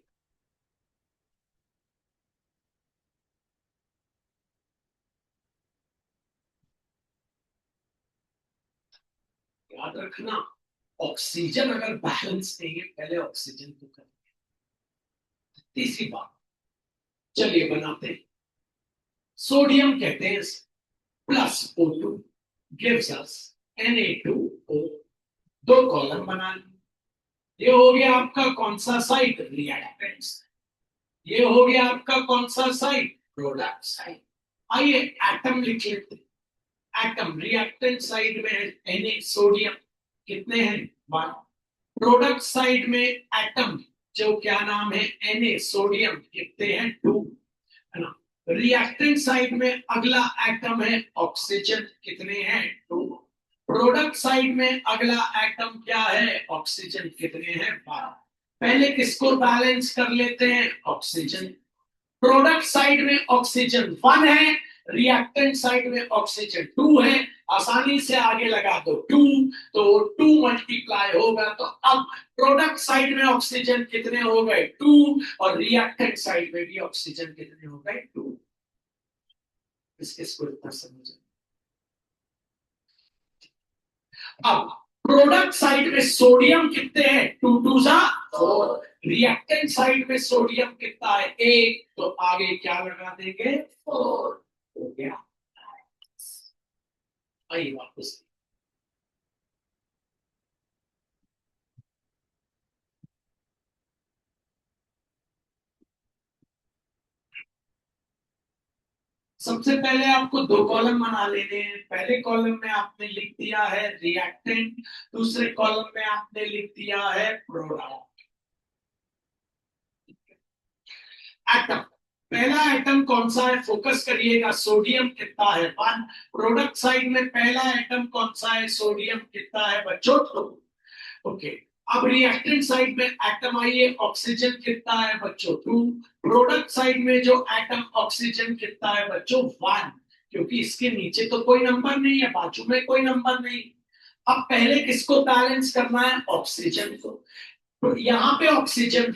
Speaker 1: याद रखना, ऑक्सीजन अगर बैलेंस नहीं है पहले ऑक्सीजन को कर। तीसरी बात, चलिए बनाते हैं। सोडियम कहते हैं plus O2 gives us Na2O। दो कॉलम बना लिए। ये हो गया आपका कौन सा साइड? रिएक्टेंट्स। ये हो गया आपका कौन सा साइड? Product side. आइए एटम लिख लेते हैं। एटम रिएक्टेंट साइड में है Na सोडियम, कितने हैं? 1। प्रोडक्ट साइड में एटम जो क्या नाम है? Na सोडियम, कितने हैं? 2, है ना। रिएक्टेंट साइड में अगला एटम है ऑक्सीजन, कितने हैं? 2। प्रोडक्ट साइड में अगला एटम क्या है? ऑक्सीजन, कितने हैं? 12। पहले किसको बैलेंस कर लेते हैं? ऑक्सीजन। प्रोडक्ट साइड में ऑक्सीजन 1 है, रिएक्टेंट साइड में ऑक्सीजन 2 है। आसानी से आगे लगा दो 2, तो 2 मल्टीप्लाई होगा, तो अब प्रोडक्ट साइड में ऑक्सीजन कितने हो गए? 2। और रिएक्टेंट साइड में भी ऑक्सीजन कितने हो गए? 2। इसको इतना समझ। अब प्रोडक्ट साइड में सोडियम कितने हैं? 2 2 जा 4। रिएक्टेंट साइड में सोडियम कितना है 1, तो आगे क्या लगा देंगे 4, हो गया। आइए वापस। सबसे पहले आपको दो कॉलम बना लेने हैं। पहले कॉलम में आपने लिख दिया है रिएक्टेंट, दूसरे कॉलम में आपने लिख दिया है प्रोडक्ट। एटम, पहला एटम कौन सा है, फोकस करिएगा, सोडियम कितना है 1। प्रोडक्ट साइड में पहला एटम कौन सा है, सोडियम कितना है बच्चों 2। ओके, अब रिएक्टेंट साइड में एटम आइए, ऑक्सीजन कितना है बच्चों 2। प्रोडक्ट साइड में जो एटम ऑक्सीजन कितना है बच्चों 1, क्योंकि इसके नीचे तो कोई नंबर नहीं है, बाजू में कोई नंबर नहीं। अब पहले किसको बैलेंस करना है, ऑक्सीजन को। तो यहाँ पे ऑक्सीजन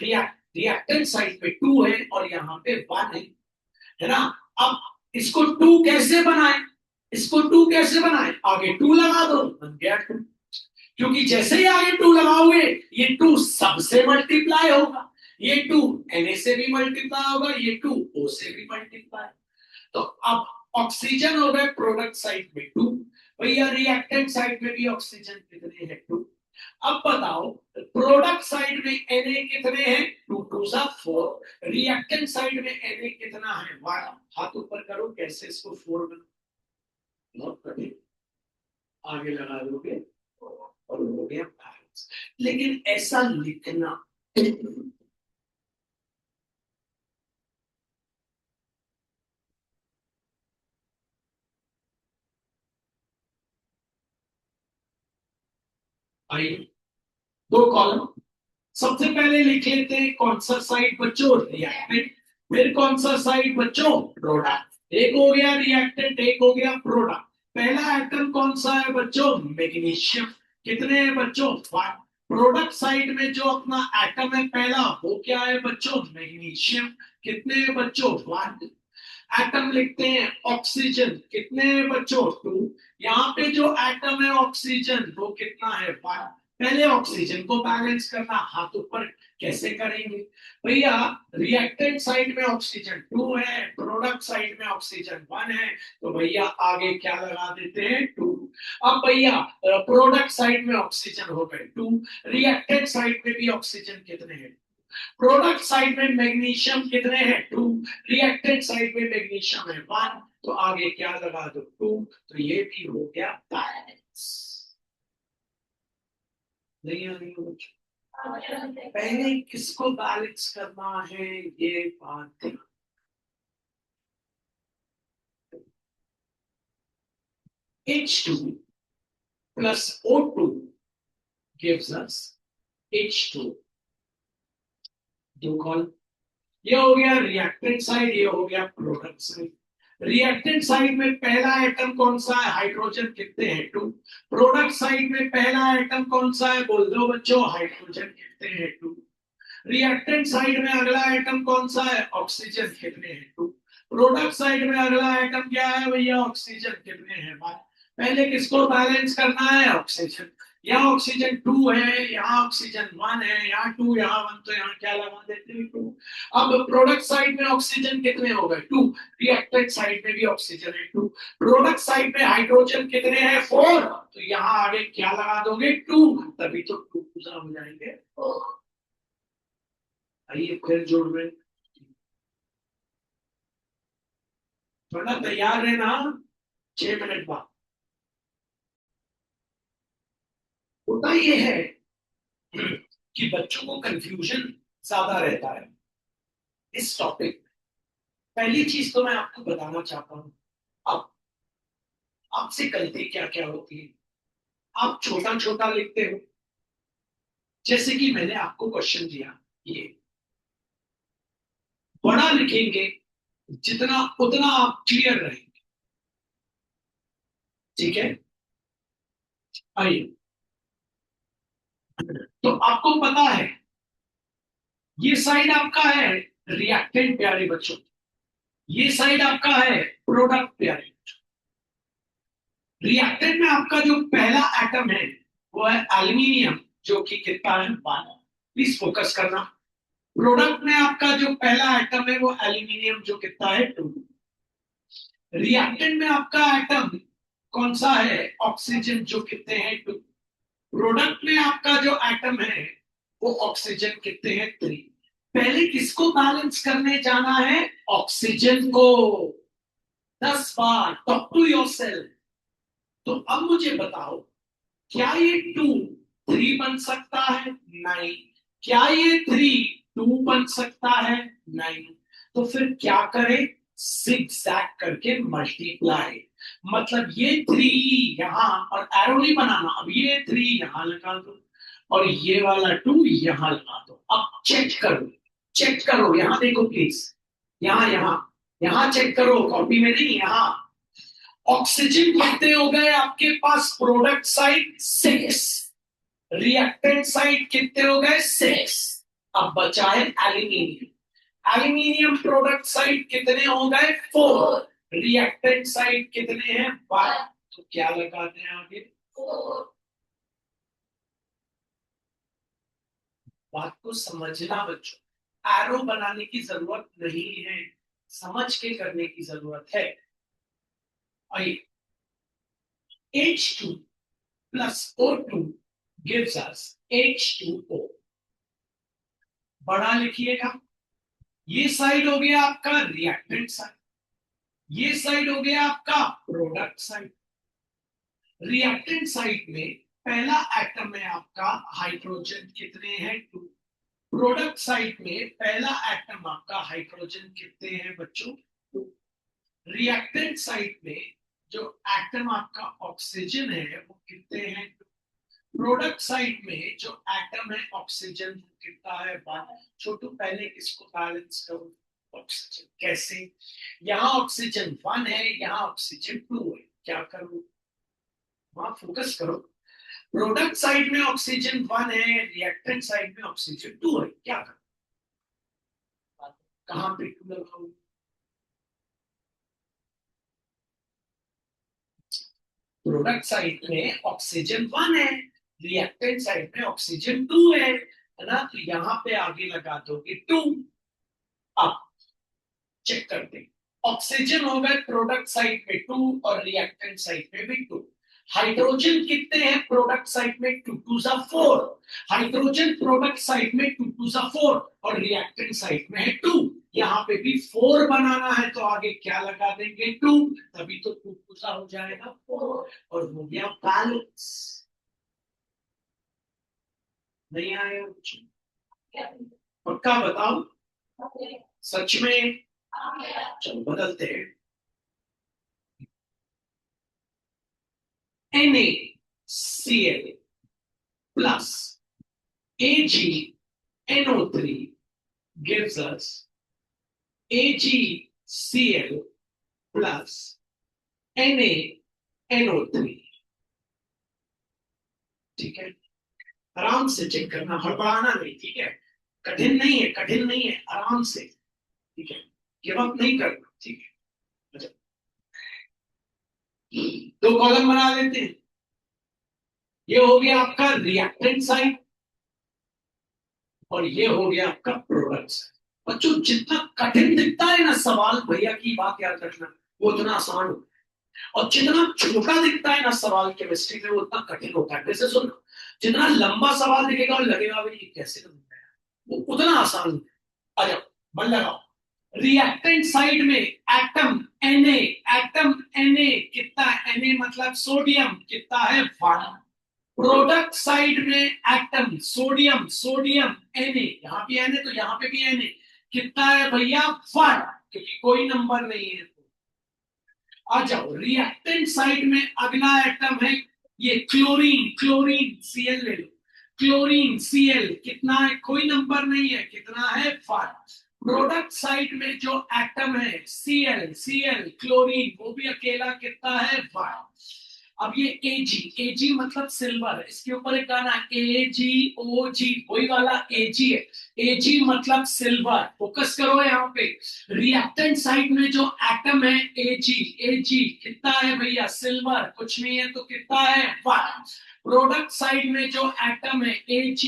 Speaker 1: रिएक्टेंट साइड पे 2 है और यहाँ पे 1 है ना। अब इसको 2 कैसे बनाए, इसको 2 कैसे बनाए, आगे 2 लगा दो, बन गया 2। क्योंकि जैसे ही आगे 2 लगाओगे ये 2 सबसे मल्टीप्लाई होगा, ये 2 Na से भी मल्टीप्लाई होगा, ये 2 O से भी मल्टीप्लाई। तो अब ऑक्सीजन हो गए प्रोडक्ट साइड में 2, भैया रिएक्टेंट साइड में भी ऑक्सीजन कितने हैं 2। अब बताओ प्रोडक्ट साइड में Na कितने हैं 2 2 सा 4, रिएक्टेंट साइड में Na कितना है 1। हाथ ऊपर करो, कैसे इसको 4 बना, बहुत कठिन, आगे लगा दोगे और हो गया बैलेंस। लेकिन ऐसा लिखना आइए, दो कॉलम, सबसे पहले लिख लेते हैं कौन सा साइड बच्चों, रिएक्टेंट, फिर कौन सा साइड बच्चों, प्रोडक्ट। एक हो गया रिएक्टेंट, एक हो गया प्रोडक्ट। पहला एटम कौन सा है बच्चों, मैग्नीशियम, कितने हैं बच्चों 1। प्रोडक्ट साइड में जो अपना एटम है पहला, वो क्या है बच्चों, मैग्नीशियम, कितने हैं बच्चों 1। एटम लिखते हैं ऑक्सीजन, कितने हैं बच्चों 2। यहाँ पे जो एटम है ऑक्सीजन वो कितना है 1। पहले ऑक्सीजन को बैलेंस करना, हाथ ऊपर, कैसे करेंगे भैया, रिएक्टेंट साइड में ऑक्सीजन 2 है, प्रोडक्ट साइड में ऑक्सीजन 1 है, तो भैया आगे क्या लगा देते हैं 2। अब भैया प्रोडक्ट साइड में ऑक्सीजन हो गए 2, रिएक्टेंट साइड में भी ऑक्सीजन कितने हैं, प्रोडक्ट साइड में मैग्नीशियम कितने हैं 2, रिएक्टेंट साइड में मैग्नीशियम है 1, तो आगे क्या लगा दो 2, तो ये भी हो गया बैलेंस। नहीं आ रही हो, पहले किसको बैलेंस करना है ये बात ध्यान। H2 plus O2 gives us H2, दो कॉल, ये हो गया रिएक्टेंट साइड, ये हो गया प्रोडक्ट साइड। रिएक्टेंट साइड में पहला एटम कौन सा है, हाइड्रोजन, कितने हैं 2। प्रोडक्ट साइड में पहला एटम कौन सा है, बोल दो बच्चों, हाइड्रोजन, कितने हैं 2। रिएक्टेंट साइड में अगला एटम कौन सा है, ऑक्सीजन, कितने हैं 2। प्रोडक्ट साइड में अगला एटम क्या है भैया, ऑक्सीजन, कितने हैं 1। पहले किसको बैलेंस करना है, ऑक्सीजन। यहाँ ऑक्सीजन 2 है, यहाँ ऑक्सीजन 1 है, यहाँ 2 यहाँ 1, तो यहाँ क्या लगा देते हैं 2। अब प्रोडक्ट साइड में ऑक्सीजन कितने हो गए 2, रिएक्टेंट साइड में भी ऑक्सीजन है 2, प्रोडक्ट साइड में हाइड्रोजन कितने हैं 4, तो यहाँ आगे क्या लगा दोगे 2, तभी तो 2 पूरा हो जाएंगे। आइए फिर जोड़ रहे, थोड़ा तैयार है ना, 6 मिनट बाद। होता ये है कि बच्चों को कंफ्यूजन ज्यादा रहता है इस टॉपिक। पहली चीज तो मैं आपको बताना चाहता हूं, अब आपसे गलती क्या क्या होती है, आप छोटा छोटा लिखते हो, जैसे कि मैंने आपको क्वेश्चन दिया, ये बड़ा लिखेंगे जितना उतना आप क्लियर रहेंगे, ठीक है। आइए, तो आपको पता है ये साइड आपका है रिएक्टेंट प्यारे बच्चों, ये साइड आपका है प्रोडक्ट प्यारे। रिएक्टेंट में आपका जो पहला एटम है वो है एल्यूमिनियम, जो कि कितना है 1। प्लीज फोकस करना, प्रोडक्ट में आपका जो पहला एटम है वो एल्यूमिनियम, जो कितना है 2। रिएक्टेंट में आपका एटम कौन सा है, ऑक्सीजन, जो कितने हैं 2। प्रोडक्ट में आपका जो एटम है वो ऑक्सीजन कितने हैं 3। पहले किसको बैलेंस करने जाना है, ऑक्सीजन को। 10 बार टॉक टू योरसेल्फ। तो अब मुझे बताओ, क्या ये 2 3 बन सकता है, नहीं। क्या ये 3 2 बन सकता है, नहीं। तो फिर क्या करें, zigzag करके मल्टीप्लाई। मतलब ये 3 यहां, और एरो नहीं बनाना, अब ये 3 यहां लगा दो और ये वाला 2 यहां लगा दो। अब चेक करो, चेक करो, यहां देखो प्लीज, यहां यहां यहां चेक करो, कॉपी में नहीं, यहां। ऑक्सीजन कितने हो गए आपके पास, प्रोडक्ट साइड 6, रिएक्टेंट साइड कितने हो गए 6। अब बचा है एल्यूमिनियम। एल्यूमिनियम प्रोडक्ट साइड कितने हो गए 4, रिएक्टेंट साइड कितने हैं 5। तो क्या लगाते हैं आगे, 4। बात को समझना बच्चों, एरो बनाने की जरूरत नहीं है, समझ के करने की जरूरत है। आइए, H2 plus O2 gives us H2O। बड़ा लिखिएगा, ये साइड हो गया आपका रिएक्टेंट साइड, ये साइड हो गया आपका प्रोडक्ट साइड। रिएक्टेंट साइड में पहला एटम है आपका हाइड्रोजन, कितने हैं 2। प्रोडक्ट साइड में पहला एटम आपका हाइड्रोजन कितने हैं बच्चों 2। रिएक्टेंट साइड में जो एटम आपका ऑक्सीजन है वो कितने हैं 2। प्रोडक्ट साइड में जो एटम है ऑक्सीजन कितना है 1। छोटू पहले इसको बैलेंस करो, ऑक्सीजन कैसे, यहाँ ऑक्सीजन 1 है, यहाँ ऑक्सीजन 2 है, क्या करूं, वहां फोकस करो। प्रोडक्ट साइड में ऑक्सीजन 1 है, रिएक्टेंट साइड में ऑक्सीजन 2 है, क्या करूं, कहां पे 2 लगाऊं। प्रोडक्ट साइड में ऑक्सीजन 1 है, रिएक्टेंट साइड में ऑक्सीजन 2 है ना, तो यहां पे आगे लगा दोगे 2। अब चेक करते हैं, ऑक्सीजन हो गए प्रोडक्ट साइड में 2 और रिएक्टेंट साइड में भी 2। हाइड्रोजन कितने हैं प्रोडक्ट साइड में 2 2 सा 4। हाइड्रोजन प्रोडक्ट साइड में 2 2 सा 4 और रिएक्टेंट साइड में है 2। यहाँ पे भी 4 बनाना है तो आगे क्या लगा देंगे 2, तभी तो 2 2 सा हो जाएगा 4 और हो गया बैलेंस। नहीं आया पक्का बताओ, सच में। चलो बदलते हैं, NaCl plus AgNO3 gives us AgCl plus NaNO3। ठीक है, आराम से चेक करना, हड़बड़ाना नहीं, ठीक है, कठिन नहीं है, कठिन नहीं है, आराम से, ठीक है, गिव अप नहीं करना, ठीक है। अच्छा, 2 कॉलम बना लेते हैं, ये हो गया आपका रिएक्टेंट साइड और ये हो गया आपका प्रोडक्ट साइड। बच्चों जितना कठिन दिखता है ना सवाल, भैया की बात याद रखना, वो उतना आसान होता है, और जितना छोटा दिखता है ना सवाल केमिस्ट्री में वो उतना कठिन होता है। जैसे सुन, जितना लंबा सवाल दिखेगा और लगेगा भाई कैसे करना है, वो उतना आसान है। आ जाओ, मन लगाओ। रिएक्टेंट साइड में एटम Na, एटम Na कितना, Na मतलब सोडियम कितना है 1। प्रोडक्ट साइड में एटम सोडियम, सोडियम Na, यहाँ भी Na तो यहाँ पे भी Na कितना है भैया 1, क्योंकि कोई नंबर नहीं है। आ जाओ, रिएक्टेंट साइड में अगला एटम है ये क्लोरीन, क्लोरीन Cl ले लो, क्लोरीन Cl कितना है, कोई नंबर नहीं है, कितना है 5। प्रोडक्ट साइड में जो एटम है Cl, Cl क्लोरीन, वो भी अकेला कितना है 5। अब ये Ag मतलब सिल्वर, इसके ऊपर एक गाना AgOG, वही वाला Ag है। Ag मतलब सिल्वर, फोकस करो यहाँ पे। रिएक्टेंट साइड में जो एटम है Ag, Ag कितना है भैया सिल्वर, कुछ नहीं है तो कितना है 1। प्रोडक्ट साइड में जो एटम है Ag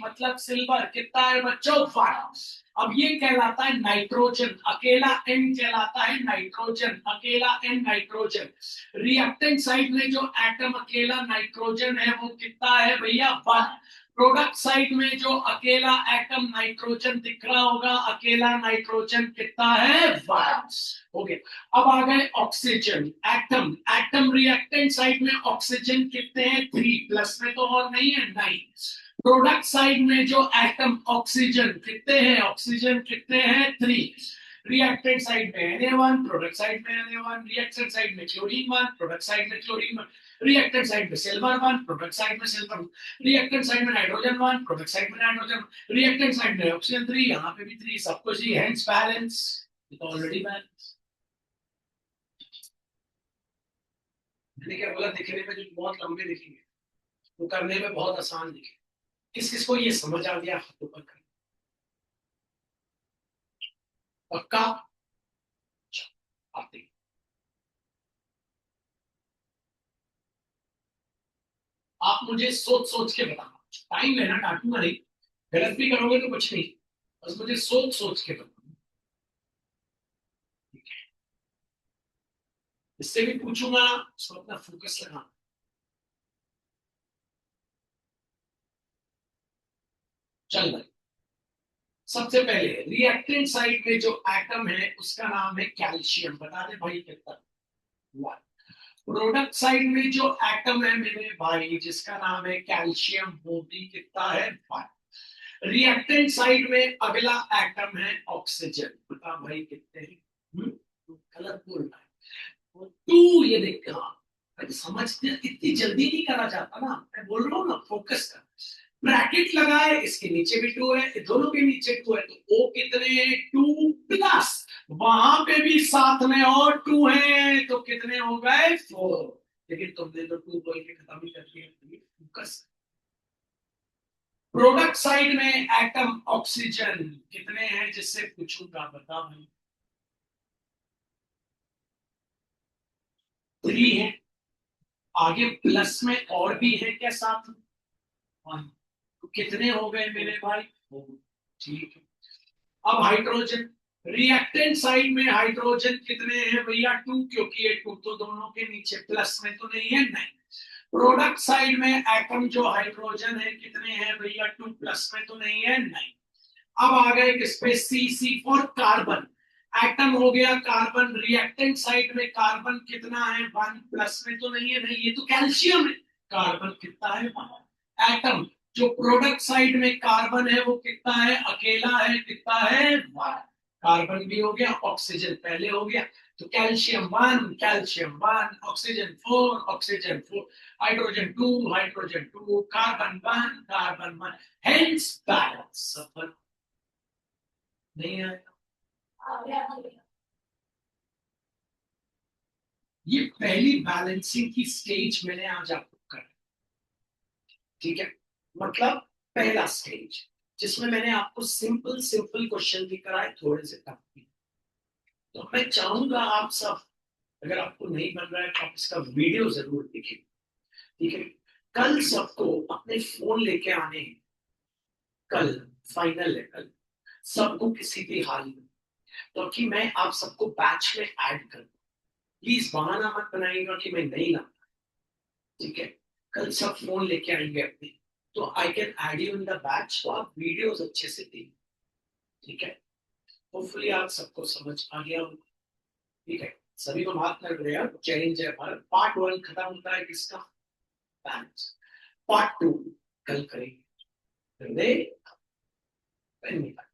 Speaker 1: मतलब सिल्वर, कितना है बच्चों 1। अब ये कहलाता है नाइट्रोजन, अकेला N कहलाता है नाइट्रोजन, अकेला N नाइट्रोजन। रिएक्टेंट साइड में जो एटम अकेला नाइट्रोजन है वो कितना है भैया 1। प्रोडक्ट साइड में जो अकेला एटम नाइट्रोजन दिख रहा होगा, अकेला नाइट्रोजन कितना है 1। हो गया। अब आ गए oxygen atom, atom reactant side में ऑक्सीजन कितने हैं 3, प्लस में तो और नहीं है 9। प्रोडक्ट साइड में जो एटम ऑक्सीजन कितने हैं, ऑक्सीजन कितने हैं 3। रिएक्टेंट साइड में Na1, प्रोडक्ट साइड में Na1, रिएक्टेंट साइड में क्लोरीन 1, प्रोडक्ट साइड में क्लोरीन 1, रिएक्टेंट साइड में सिल्वर 1, प्रोडक्ट साइड में सिल्वर, रिएक्टेंट साइड में नाइट्रोजन 1, प्रोडक्ट साइड में नाइट्रोजन, रिएक्टेंट साइड में ऑक्सीजन 3, यहां पे भी 3, सब कुछ ही हेंस बैलेंस, ऑलरेडी बैलेंस। मैंने क्या बोला, दिखने में जो बहुत लंबे दिखेंगे वो करने में बहुत आसान दिखे। किस किस को ये समझ आ गया हाथों पर कर, पक्का आते। आप मुझे सोच सोच के बताना, टाइम लेना, डांटूंगा नहीं, गलत भी करोगे तो कुछ नहीं, बस मुझे सोच सोच के बताना। इससे भी पूछूंगा तो अपना फोकस लगाना। चल भाई, सबसे पहले रिएक्टेंट साइड में जो एटम है उसका नाम है कैल्शियम, बता दे भाई कितना 1। प्रोडक्ट साइड में जो एटम है मेरे भाई जिसका नाम है कैल्शियम, वो भी कितना है 1। रिएक्टेंट साइड में अगला एटम है ऑक्सीजन, बता भाई कितने हैं। गलत बोल रहा है, 2। ये देख, हाँ समझते, इतनी जल्दी नहीं करा जाता ना, मैं बोल रहा हूँ ना फोकस कर। ब्रैकेट लगाए, इसके नीचे भी 2 है, दोनों के नीचे 2 है, तो ओ कितने 2 प्लस, वहां पे भी साथ में और 2 है, तो कितने हो गए 4। लेकिन तुमने तो 2 बोल के खत्म ही कर दिया, फोकस। प्रोडक्ट साइड में एटम ऑक्सीजन कितने हैं जिससे पूछूंगा, बता भाई 3 है। आगे प्लस में और भी है क्या साथ में, 1। तो कितने हो गए मेरे भाई 4। ठीक है। अब हाइड्रोजन, रिएक्टेंट साइड में हाइड्रोजन कितने हैं भैया 2, क्योंकि ये 2 तो दोनों के नीचे प्लस में तो नहीं है, नहीं। प्रोडक्ट साइड में एटम जो हाइड्रोजन है कितने हैं भैया 2, प्लस में तो नहीं है, नहीं। अब आ गए किस पे, सी फॉर कार्बन, एटम हो गया कार्बन, रिएक्टेंट साइड में कार्बन कितना है 1, प्लस में तो नहीं है, नहीं ये तो कैल्शियम है, कार्बन कितना है 1। एटम जो प्रोडक्ट साइड में कार्बन है वो कितना है, अकेला है, कितना है 1। कार्बन भी हो गया, ऑक्सीजन पहले हो गया, तो calcium 1, calcium 1, oxygen 4, oxygen 4, hydrogen 2, hydrogen 2, carbon 1, carbon 1, hence balance. नहीं आएगा। ये पहली बैलेंसिंग की स्टेज मैंने आज आपको कर, ठीक है, मतलब पहला स्टेज जिसमें मैंने आपको सिंपल सिंपल क्वेश्चन भी कराए, थोड़े से टफ भी। तो मैं चाहूंगा आप सब, अगर आपको नहीं बन रहा है तो आप इसका वीडियो जरूर देखें, ठीक है। कल सबको अपने फोन लेके आने हैं, कल फाइनल है, कल सबको किसी भी हाल में, तो कि मैं आप सबको बैच में ऐड कर, प्लीज बहाना मत बनाइएगा कि मैं नहीं ला, ठीक है। कल सब फोन लेके आएंगे अपने, तो I can add you in the batch, तो आप वीडियोस अच्छे से देखिए, ठीक है। होपफुली आप सबको समझ आ गया होगा, ठीक है। सभी को बात कर रहे हैं, चैलेंज है भारत, पार्ट 1 खत्म होता है किसका, बैच। पार्ट 2 कल करेंगे, धन्यवाद।